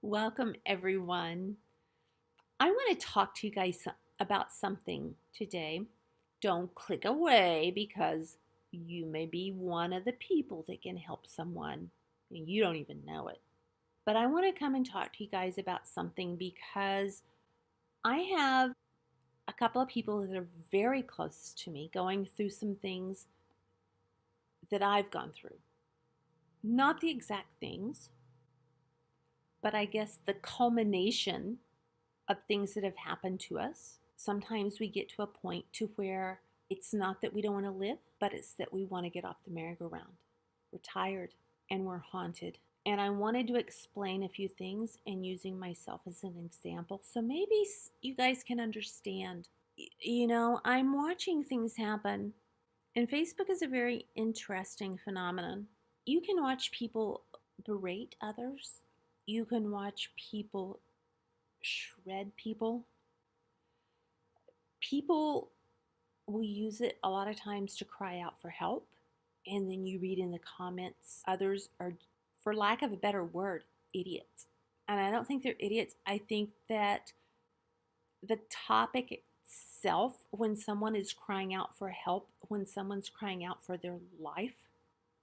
Welcome, everyone. I want to talk to you guys about something today. Don't click away because you may be one of the people that can help someone and you don't even know it. But I want to come and talk to you guys about something because I have a couple of people that are very close to me going through some things that I've gone through. Not the exact things, but I guess the culmination of things that have happened to us. Sometimes we get to a point to where it's not that we don't want to live, but it's that we want to get off the merry-go-round. We're tired and we're haunted. And I wanted to explain a few things and using myself as an example so maybe you guys can understand. I'm watching things happen, and Facebook is a very interesting phenomenon. You can watch people berate others, you can watch people shred people. People will use it a lot of times to cry out for help. And then you read in the comments, others are, for lack of a better word, idiots. And I don't think they're idiots. I think that the topic itself, when someone is crying out for help, when someone's crying out for their life,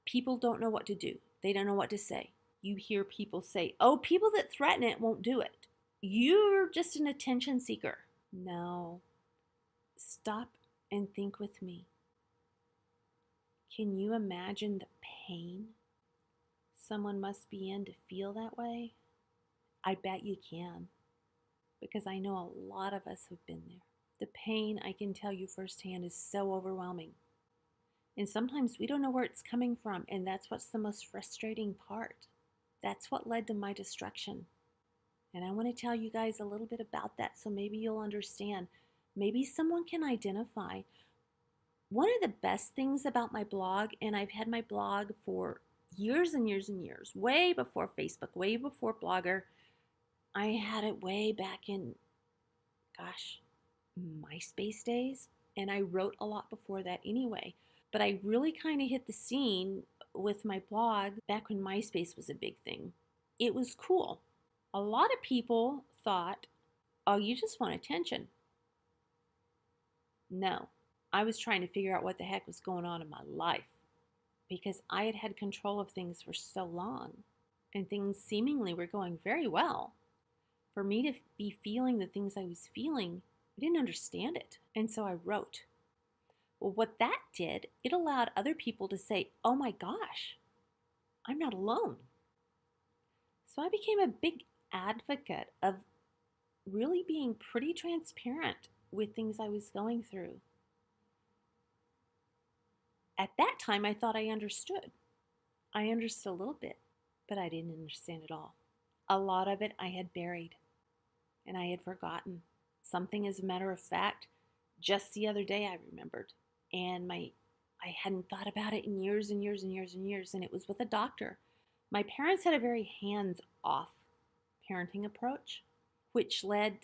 people don't know what to do. They don't know what to say. You hear people say, oh, people that threaten it won't do it. You're just an attention seeker. No. Stop and think with me. Can you imagine the pain someone must be in to feel that way? I bet you can, because I know a lot of us have been there. The pain, I can tell you firsthand, is so overwhelming. And sometimes we don't know where it's coming from, and that's what's the most frustrating part. That's what led to my destruction. And I want to tell you guys a little bit about that so maybe you'll understand. Maybe someone can identify. One of the best things about my blog, and I've had my blog for years and years and years, way before Facebook, way before Blogger. I had it way back in, gosh, MySpace days, and I wrote a lot before that anyway. But I really kind of hit the scene with my blog back when MySpace was a big thing. It was cool. A lot of people thought, oh, you just want attention. No, I was trying to figure out what the heck was going on in my life because I had had control of things for so long and things seemingly were going very well. For me to be feeling the things I was feeling, I didn't understand it. And so I wrote. Well, what that did, it allowed other people to say, oh my gosh, I'm not alone. So I became a big advocate of really being pretty transparent with things I was going through. At that time, I thought I understood. I understood a little bit, but I didn't understand it all. A lot of it I had buried and I had forgotten. Something, as a matter of fact, just the other day I remembered. And I hadn't thought about it in years and years and years and years, and it was with a doctor. My parents had a very hands-off parenting approach, which led,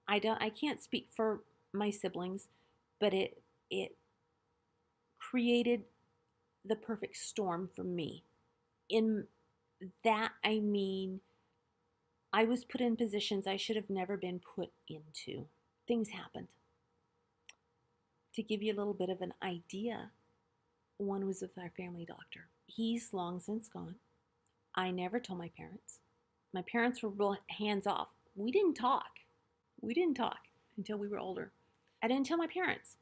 I can't speak for my siblings, but it created the perfect storm for me. In that, I mean, I was put in positions I should have never been put into. Things happened. To give you a little bit of an idea, one was with our family doctor. He's long since gone. I never told my parents. My parents were real hands off. We didn't talk. We didn't talk until we were older. I didn't tell my parents.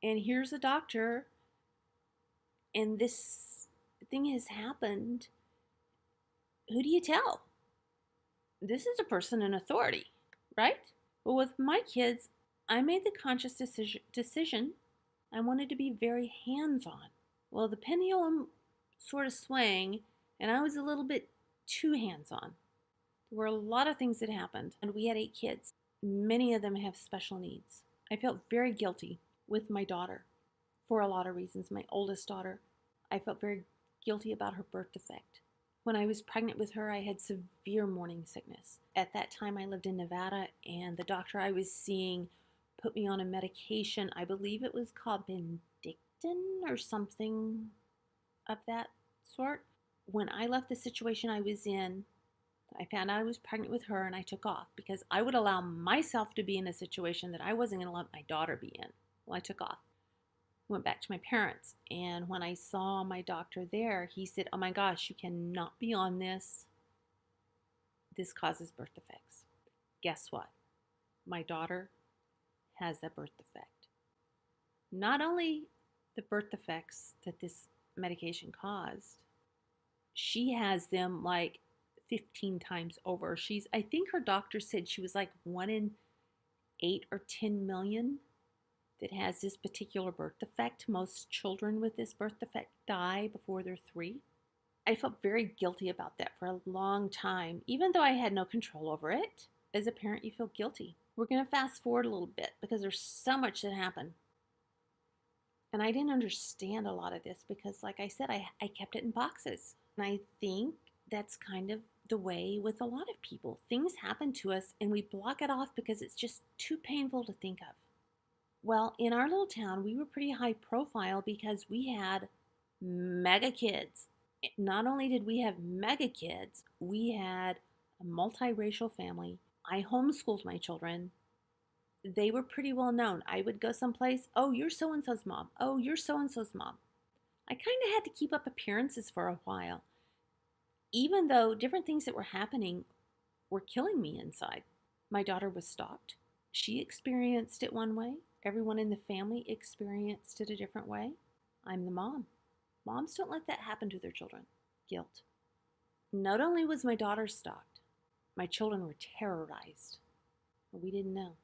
And here's a doctor, and this thing has happened. Who do you tell? This is a person in authority, right? But with my kids, I made the conscious decision. I wanted to be very hands-on. Well, the pendulum sort of swang, and I was a little bit too hands-on. There were a lot of things that happened, and we had 8 kids. Many of them have special needs. I felt very guilty with my daughter for a lot of reasons. My oldest daughter, I felt very guilty about her birth defect. When I was pregnant with her, I had severe morning sickness. At that time, I lived in Nevada, and the doctor I was seeing put me on a medication. I believe it was called Bendictin or something of that sort. When I left the situation I was in, I found out I was pregnant with her and I took off because I would allow myself to be in a situation that I wasn't going to let my daughter be in. Well, I took off. Went back to my parents. And when I saw my doctor there, he said, "Oh my gosh, you cannot be on this. This causes birth defects." Guess what? My daughter has a birth defect. Not only the birth defects that this medication caused, she has them like 15 times over. I think her doctor said she was like 1 in 8 or 10 million that has this particular birth defect. Most children with this birth defect die before they're 3. I felt very guilty about that for a long time, even though I had no control over it. As a parent, you feel guilty. We're going to fast forward a little bit because there's so much that happened. And I didn't understand a lot of this because, like I said, I kept it in boxes. And I think that's kind of the way with a lot of people. Things happen to us and we block it off because it's just too painful to think of. Well, in our little town, we were pretty high profile because we had mega kids. Not only did we have mega kids, we had a multiracial family. I homeschooled my children. They were pretty well known. I would go someplace, "Oh, you're so-and-so's mom. Oh, you're so-and-so's mom." I kind of had to keep up appearances for a while, even though different things that were happening were killing me inside. My daughter was stalked. She experienced it one way. Everyone in the family experienced it a different way. I'm the mom. Moms don't let that happen to their children. Guilt. Not only was my daughter stalked, my children were terrorized. We didn't know.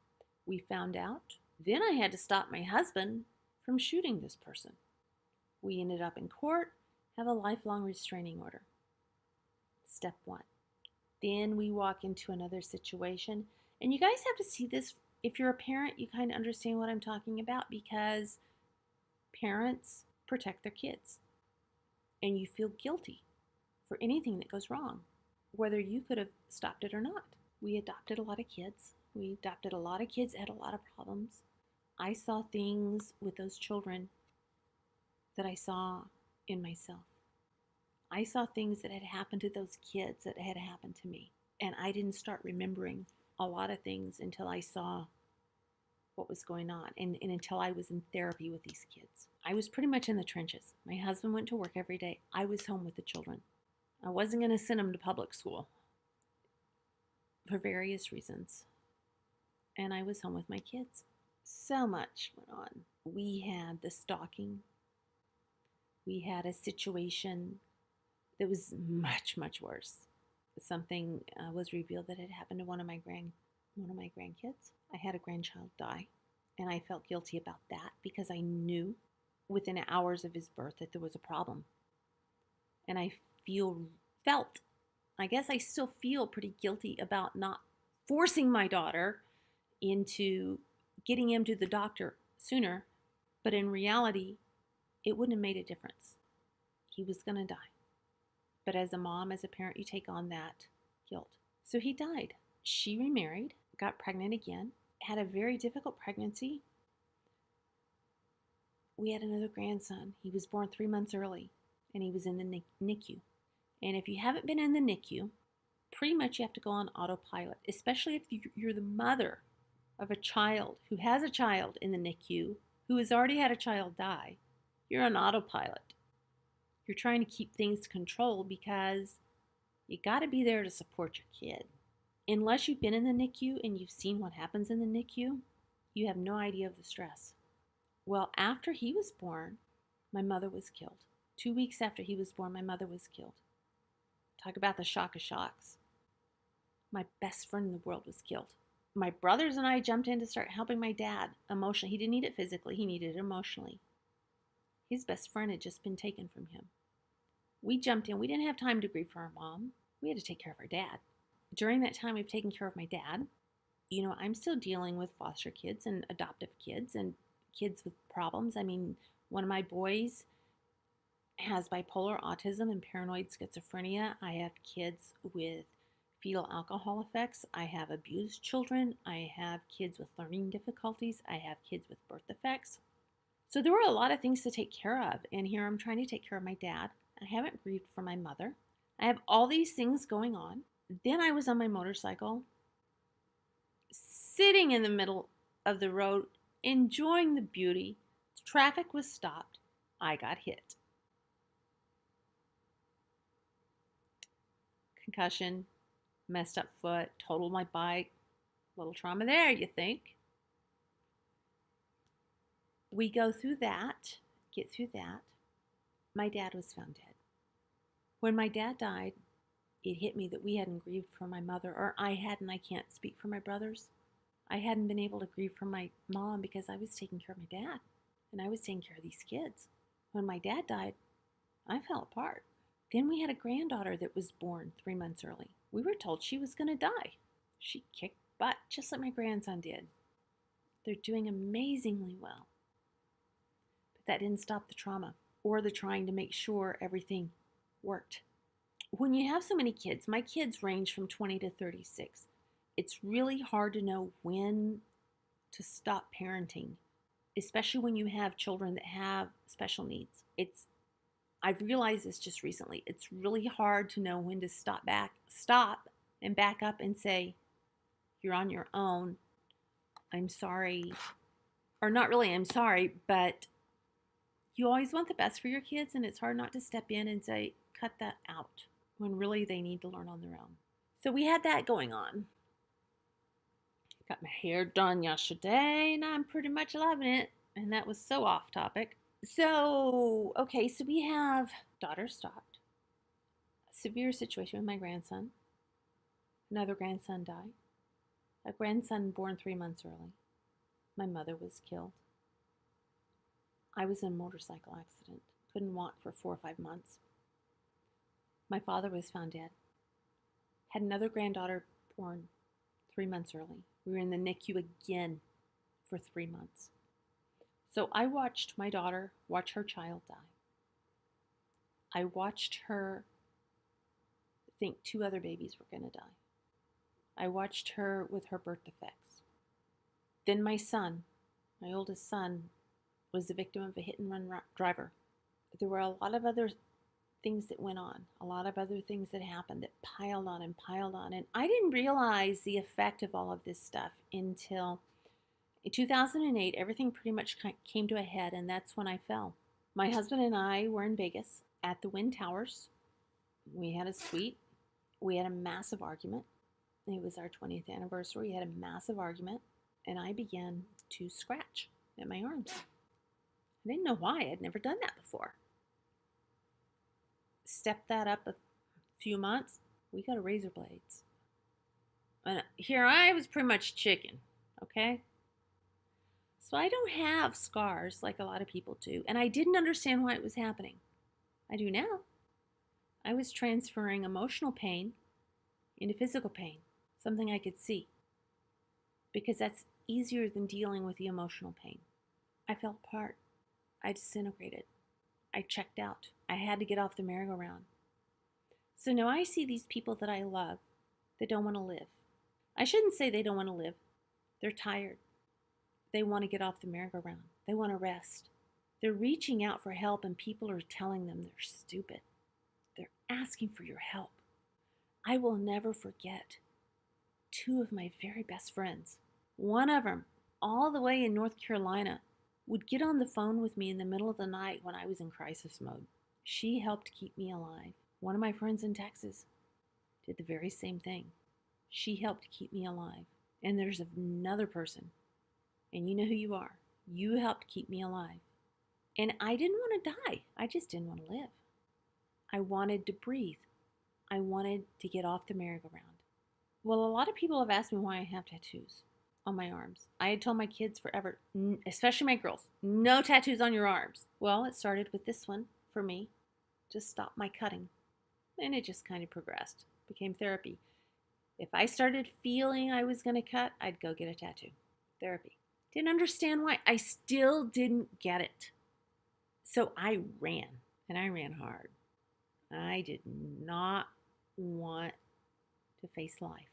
We found out. Then I had to stop my husband from shooting this person. We ended up in court, have a lifelong restraining order. Step 1. Then we walk into another situation. And you guys have to see this. If you're a parent, you kind of understand what I'm talking about because parents protect their kids. And you feel guilty for anything that goes wrong, whether you could have stopped it or not. We adopted a lot of kids. That had a lot of problems. I saw things with those children that I saw in myself. I saw things that had happened to those kids that had happened to me. And I didn't start remembering a lot of things until I saw what was going on and until I was in therapy with these kids. I was pretty much in the trenches. My husband went to work every day. I was home with the children. I wasn't going to send them to public school for various reasons. And I was home with my kids. So much went on. We had the stalking. We had a situation that was much, much worse. Something was revealed that had happened to one of my grandkids. I had a grandchild die, and I felt guilty about that because I knew within hours of his birth that there was a problem. And I felt, I guess I still feel pretty guilty about not forcing my daughter into getting him to the doctor sooner, but in reality, it wouldn't have made a difference. He was going to die. But as a mom, as a parent, you take on that guilt. So he died. She remarried, got pregnant again, had a very difficult pregnancy. We had another grandson. He was born 3 months early, and he was in the NICU. And if you haven't been in the NICU, pretty much you have to go on autopilot, especially if you're the mother of a child who has a child in the NICU who has already had a child die. You're on autopilot. You're trying to keep things controlled because you got to be there to support your kid. Unless you've been in the NICU and you've seen what happens in the NICU, you have no idea of the stress. Well, after he was born, my mother was killed. 2 weeks after he was born, my mother was killed. Talk about the shock of shocks. My best friend in the world was killed. My brothers and I jumped in to start helping my dad emotionally. He didn't need it physically, he needed it emotionally. His best friend had just been taken from him. We jumped in. We didn't have time to grieve for our mom. We had to take care of our dad. During that time, we've taken care of my dad. You know, I'm still dealing with foster kids and adoptive kids and kids with problems. I mean, one of my boys has bipolar autism and paranoid schizophrenia. I have kids with fetal alcohol effects. I have abused children. I have kids with learning difficulties. I have kids with birth defects. So there were a lot of things to take care of. And here I'm trying to take care of my dad. I haven't grieved for my mother. I have all these things going on. Then I was on my motorcycle, sitting in the middle of the road, enjoying the beauty. Traffic was stopped. I got hit. Concussion, messed up foot, totaled my bike. Little trauma there, you think? We go through that, get through that. My dad was found dead. When my dad died, it hit me that we hadn't grieved for my mother, or I hadn't. I can't speak for my brothers. I hadn't been able to grieve for my mom because I was taking care of my dad, and I was taking care of these kids. When my dad died, I fell apart. Then we had a granddaughter that was born 3 months early. We were told she was going to die. She kicked butt just like my grandson did. They're doing amazingly well. But that didn't stop the trauma or the trying to make sure everything worked. When you have so many kids, my kids range from 20 to 36. It's really hard to know when to stop parenting, especially when you have children that have special needs. I've realized this just recently. It's really hard to know when to stop and back up and say, you're on your own. I'm sorry. Or not really, I'm sorry, but you always want the best for your kids, and it's hard not to step in and say, cut that out, when really they need to learn on their own. So we had that going on. Got my hair done yesterday, and I'm pretty much loving it. And that was so off topic. So we have daughter stopped. Severe situation with my grandson. Another grandson died. A grandson born 3 months early. My mother was killed. I was in a motorcycle accident. Couldn't walk for 4 or 5 months. My father was found dead. Had another granddaughter born 3 months early. We were in the NICU again for 3 months. So I watched my daughter watch her child die. I watched her think 2 other babies were going to die. I watched her with her birth defects. Then my son, my oldest son, was the victim of a hit-and-run driver. But there were a lot of other things that went on, a lot of other things that happened that piled on. And I didn't realize the effect of all of this stuff until in 2008, everything pretty much came to a head, and that's when I fell. My husband and I were in Vegas at the Wynn Towers. We had a suite. We had a massive argument. It was our 20th anniversary. We had a massive argument, and I began to scratch at my arms. I didn't know why. I'd never done that before. Stepped that up a few months. We got a razor blades. And here I was pretty much chicken, okay? So I don't have scars like a lot of people do, and I didn't understand why it was happening. I do now. I was transferring emotional pain into physical pain, something I could see, because that's easier than dealing with the emotional pain. I fell apart. I disintegrated. I checked out. I had to get off the merry-go-round. So now I see these people that I love that don't want to live. I shouldn't say they don't want to live. They're tired. They want to get off the merry-go-round. They want to rest. They're reaching out for help, and people are telling them they're stupid. They're asking for your help. I will never forget 2 of my very best friends. One of them, all the way in North Carolina, would get on the phone with me in the middle of the night when I was in crisis mode. She helped keep me alive. One of my friends in Texas did the very same thing. She helped keep me alive. And there's another person, and you know who you are. You helped keep me alive. And I didn't want to die. I just didn't want to live. I wanted to breathe. I wanted to get off the merry-go-round. Well, a lot of people have asked me why I have tattoos on my arms. I had told my kids forever, especially my girls, no tattoos on your arms. Well, it started with this one for me to stop my cutting. And it just kind of progressed, became therapy. If I started feeling I was going to cut, I'd go get a tattoo. Therapy. Didn't understand why. I still didn't get it. So I ran, and I ran hard. I did not want to face life.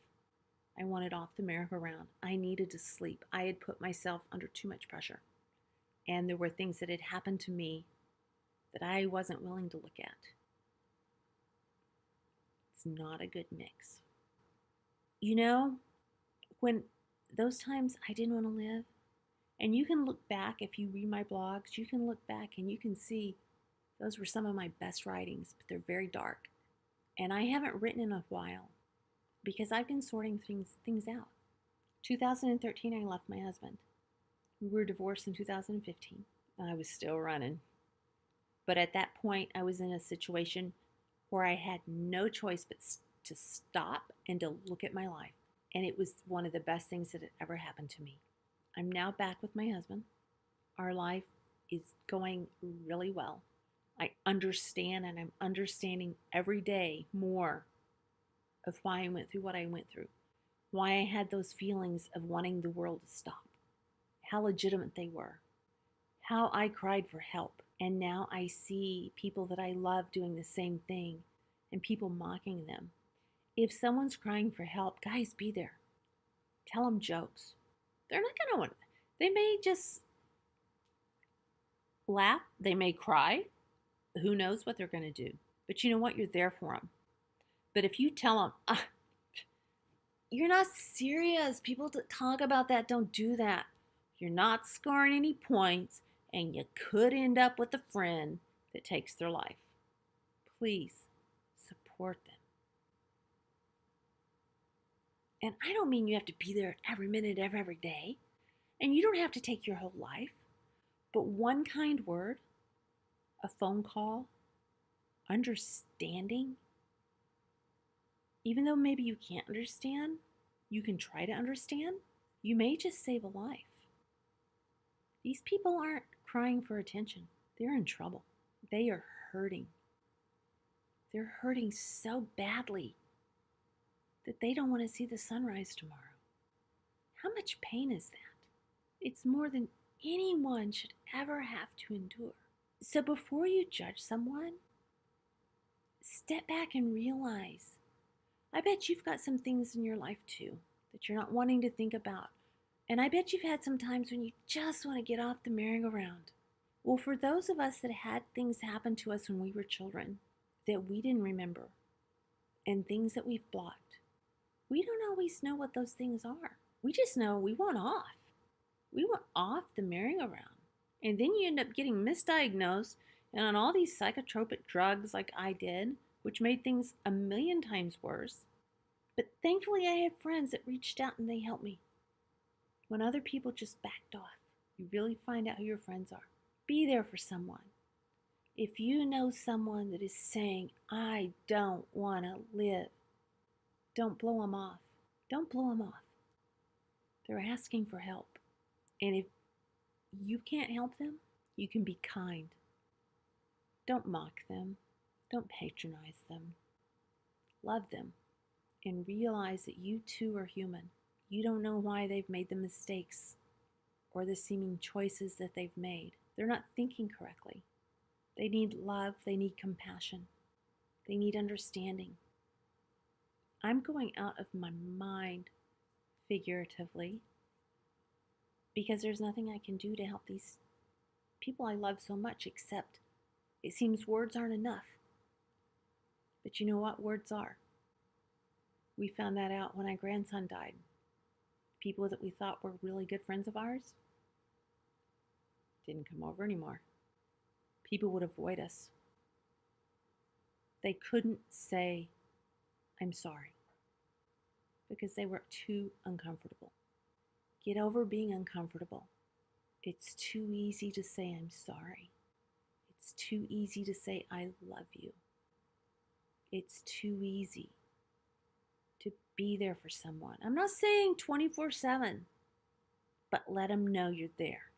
I wanted off the merry-go-round. I needed to sleep. I had put myself under too much pressure. And there were things that had happened to me that I wasn't willing to look at. It's not a good mix. You know, when those times I didn't want to live, and you can look back, if you read my blogs, you can look back and you can see those were some of my best writings, but they're very dark. And I haven't written in a while because I've been sorting things out. 2013, I left my husband. We were divorced in 2015. I was still running. But at that point, I was in a situation where I had no choice but to stop and to look at my life. And it was one of the best things that had ever happened to me. I'm now back with my husband. Our life is going really well. I understand, and I'm understanding every day more of why I went through what I went through, why I had those feelings of wanting the world to stop, how legitimate they were, how I cried for help. And now I see people that I love doing the same thing and people mocking them. If someone's crying for help, guys, be there. Tell them jokes. They're not going to want, they may just laugh, they may cry. Who knows what they're going to do? But you know what? You're there for them. But if you tell them, you're not serious, people that talk about that don't do that. You're not scoring any points, and you could end up with a friend that takes their life. Please support them. And I don't mean you have to be there every minute of every day, and you don't have to take your whole life. But one kind word, a phone call, understanding, even though maybe you can't understand, you can try to understand. You may just save a life. These people aren't crying for attention. They're in trouble. They are hurting. They're hurting so badly that they don't want to see the sunrise tomorrow. How much pain is that? It's more than anyone should ever have to endure. So before you judge someone, step back and realize, I bet you've got some things in your life too that you're not wanting to think about. And I bet you've had some times when you just want to get off the merry-go-round. Well, for those of us that had things happen to us when we were children that we didn't remember and things that we've blocked, we don't always know what those things are. We just know we want off. We want off the merry-go-round. And then you end up getting misdiagnosed and on all these psychotropic drugs like I did, which made things a million times worse. But thankfully I had friends that reached out and they helped me. When other people just backed off, you really find out who your friends are. Be there for someone. If you know someone that is saying, I don't want to live, don't blow them off. Don't blow them off. They're asking for help. And if you can't help them, you can be kind. Don't mock them. Don't patronize them. Love them. And realize that you too are human. You don't know why they've made the mistakes or the seeming choices that they've made. They're not thinking correctly. They need love. They need compassion. They need understanding. I'm going out of my mind, figuratively, because there's nothing I can do to help these people I love so much, except it seems words aren't enough. But you know what? Words are. We found that out when our grandson died. People that we thought were really good friends of ours didn't come over anymore. People would avoid us. They couldn't say, I'm sorry, because they were too uncomfortable. Get over being uncomfortable. It's too easy to say, I'm sorry. It's too easy to say, I love you. It's too easy to be there for someone. I'm not saying 24/7, but let them know you're there.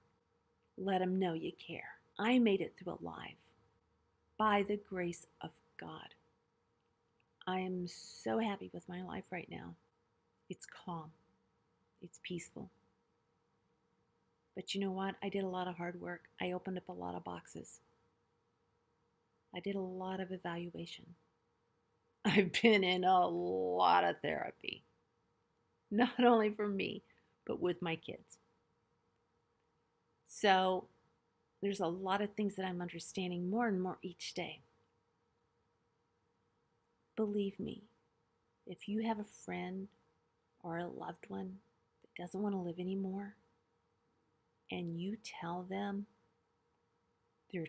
Let them know you care. I made it through alive by the grace of God. I am so happy with my life right now. It's calm. It's peaceful. But you know what? I did a lot of hard work. I opened up a lot of boxes. I did a lot of evaluation. I've been in a lot of therapy. Not only for me, but with my kids. So there's a lot of things that I'm understanding more and more each day. Believe me, if you have a friend or a loved one that doesn't want to live anymore, and you tell them they're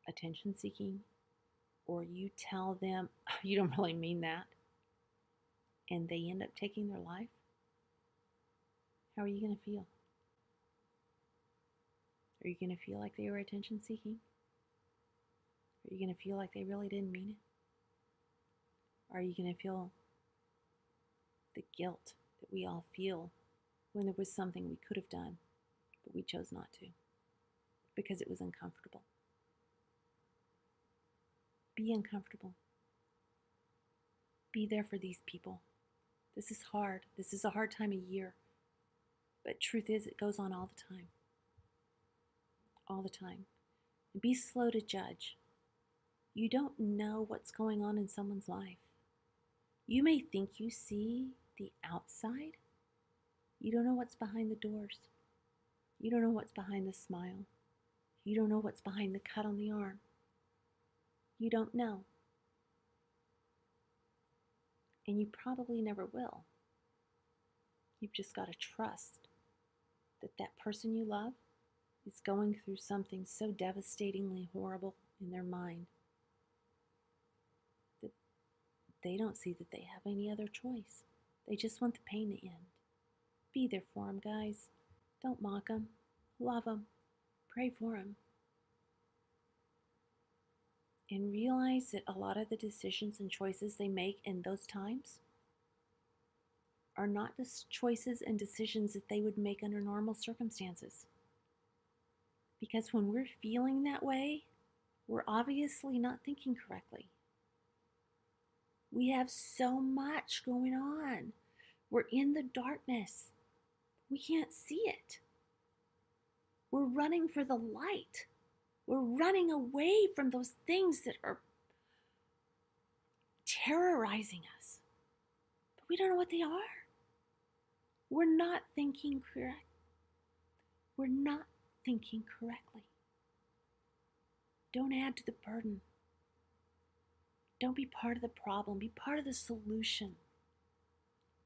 attention seeking, or you tell them you don't really mean that, and they end up taking their life, how are you going to feel? Are you going to feel like they were attention seeking? Are you going to feel like they really didn't mean it? Are you going to feel the guilt that we all feel when there was something we could have done, but we chose not to because it was uncomfortable? Be uncomfortable. Be there for these people. This is hard. This is a hard time of year. But truth is, it goes on all the time. All the time. And be slow to judge. You don't know what's going on in someone's life. You may think you see the outside. You don't know what's behind the doors. You don't know what's behind the smile. You don't know what's behind the cut on the arm. You don't know. And you probably never will. You've just got to trust that that person you love is going through something so devastatingly horrible in their mind that they don't see that they have any other choice. They just want the pain to end. Be there for them, guys. Don't mock them. Love them. Pray for them. And realize that a lot of the decisions and choices they make in those times are not the choices and decisions that they would make under normal circumstances. Because when we're feeling that way, we're obviously not thinking correctly. We have so much going on. We're in the darkness. We can't see it. We're running for the light. We're running away from those things that are terrorizing us. But we don't know what they are. We're not thinking correct. We're not thinking correctly. Don't add to the burden. Don't be part of the problem. Be part of the solution.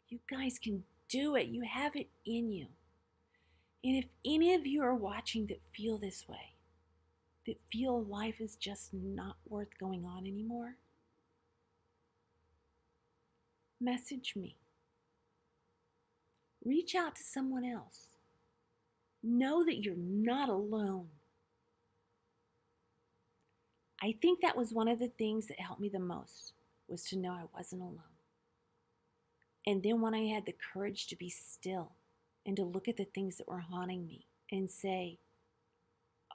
You guys can do it. You have it in you. And if any of you are watching that feel this way, that feel life is just not worth going on anymore, message me. Reach out to someone else. Know that you're not alone. I think that was one of the things that helped me the most, was to know I wasn't alone. And then when I had the courage to be still and to look at the things that were haunting me and say,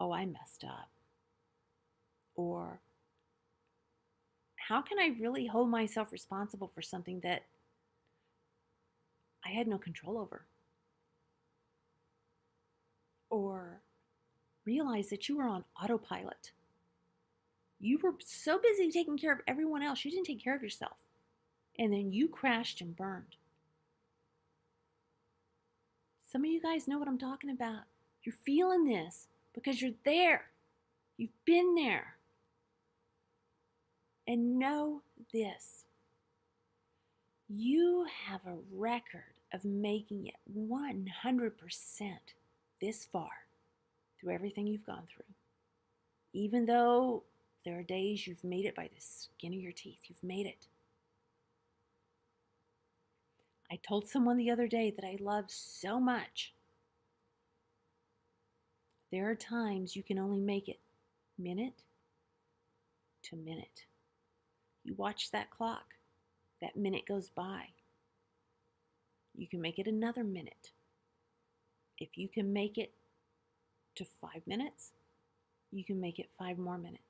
oh, I messed up. Or how can I really hold myself responsible for something that I had no control over? Or realize that you were on autopilot. You were so busy taking care of everyone else, you didn't take care of yourself. And then you crashed and burned. Some of you guys know what I'm talking about. You're feeling this because you're there. You've been there. And know this. You have a record of making it 100% this far through everything you've gone through. Even though there are days you've made it by the skin of your teeth. You've made it. I told someone the other day that I love so much. There are times you can only make it minute to minute. You watch that clock. That minute goes by. You can make it another minute. If you can make it to 5 minutes, you can make it 5 more minutes.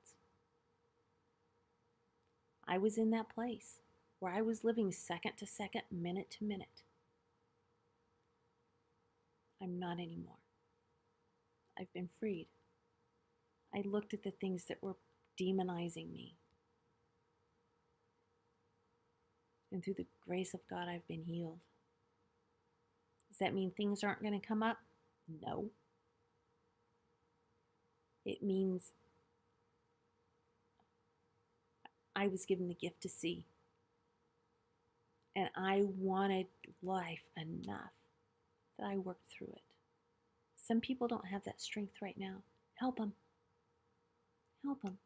I was in that place where I was living second to second, minute to minute. I'm not anymore. I've been freed. I looked at the things that were demonizing me. And through the grace of God, I've been healed. Does that mean things aren't going to come up? No. It means I was given the gift to see. And I wanted life enough that I worked through it. Some people don't have that strength right now. Help them. Help them.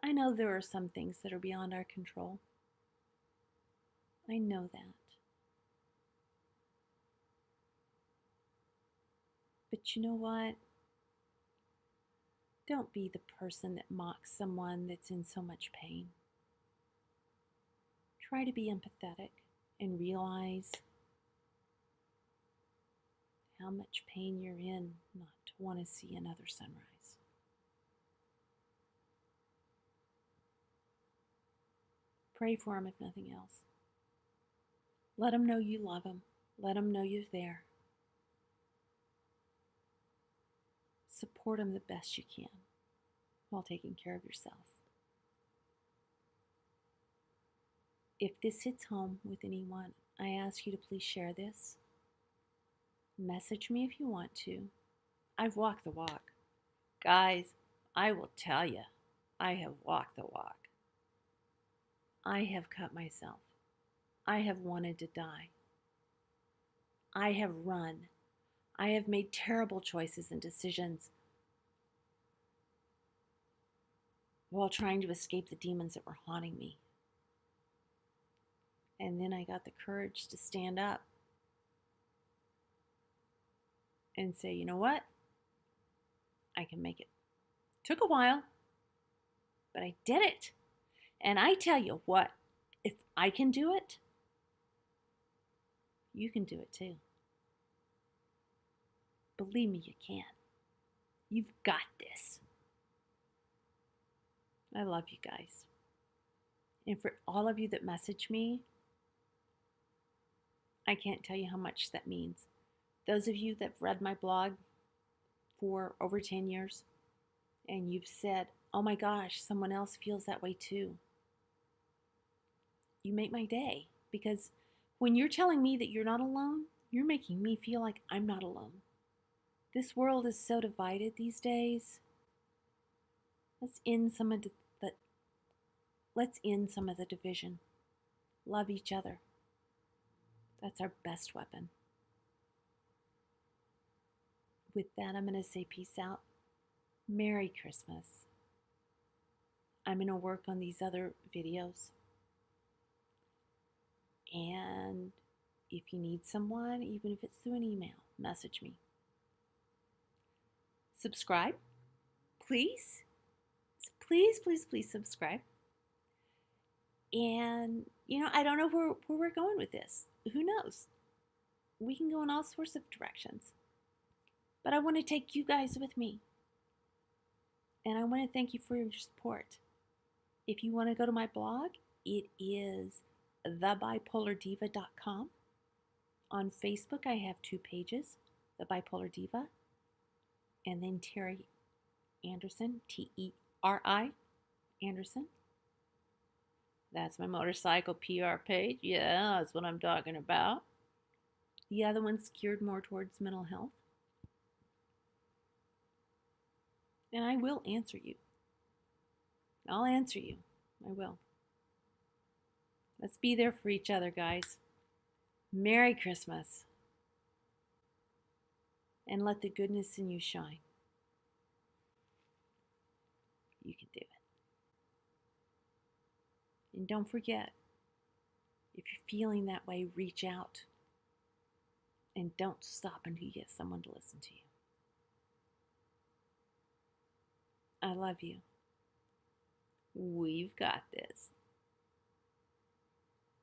I know there are some things that are beyond our control. I know that. But you know what? Don't be the person that mocks someone that's in so much pain. Try to be empathetic and realize how much pain you're in not to want to see another sunrise. Pray for them if nothing else. Let them know you love them. Let them know you're there. Support them the best you can while taking care of yourself. If this hits home with anyone, I ask you to please share this. Message me if you want to. I've walked the walk. Guys, I will tell you, I have walked the walk. I have cut myself. I have wanted to die. I have run. I have made terrible choices and decisions while trying to escape the demons that were haunting me. And then I got the courage to stand up and say, you know what? I can make it. Took a while, but I did it. And I tell you what, if I can do it, you can do it too. Believe me, you can. You've got this. I love you guys. And for all of you that message me, I can't tell you how much that means. Those of you that have read my blog for over 10 years and you've said, oh my gosh, someone else feels that way too. You make my day, because when you're telling me that you're not alone, you're making me feel like I'm not alone. This world is so divided these days. Let's end some of the division. Love each other. That's our best weapon. With that, I'm going to say peace out. Merry Christmas. I'm going to work on these other videos. And if you need someone, even if it's through an email, message me. Subscribe. Please. Please, please, please subscribe. And, I don't know where we're going with this. Who knows? We can go in all sorts of directions. But I want to take you guys with me. And I want to thank you for your support. If you want to go to my blog, it is thebipolardiva.com. On Facebook, I have 2 pages, The Bipolar Diva, and then Terry Anderson, T-E-R-I, Anderson. That's my motorcycle PR page. Yeah, that's what I'm talking about. The other one's geared more towards mental health. And I will answer you. I'll answer you. I will. Let's be there for each other, guys. Merry Christmas. And let the goodness in you shine. You can do it. And don't forget, if you're feeling that way, reach out. And don't stop until you get someone to listen to you. I love you. We've got this.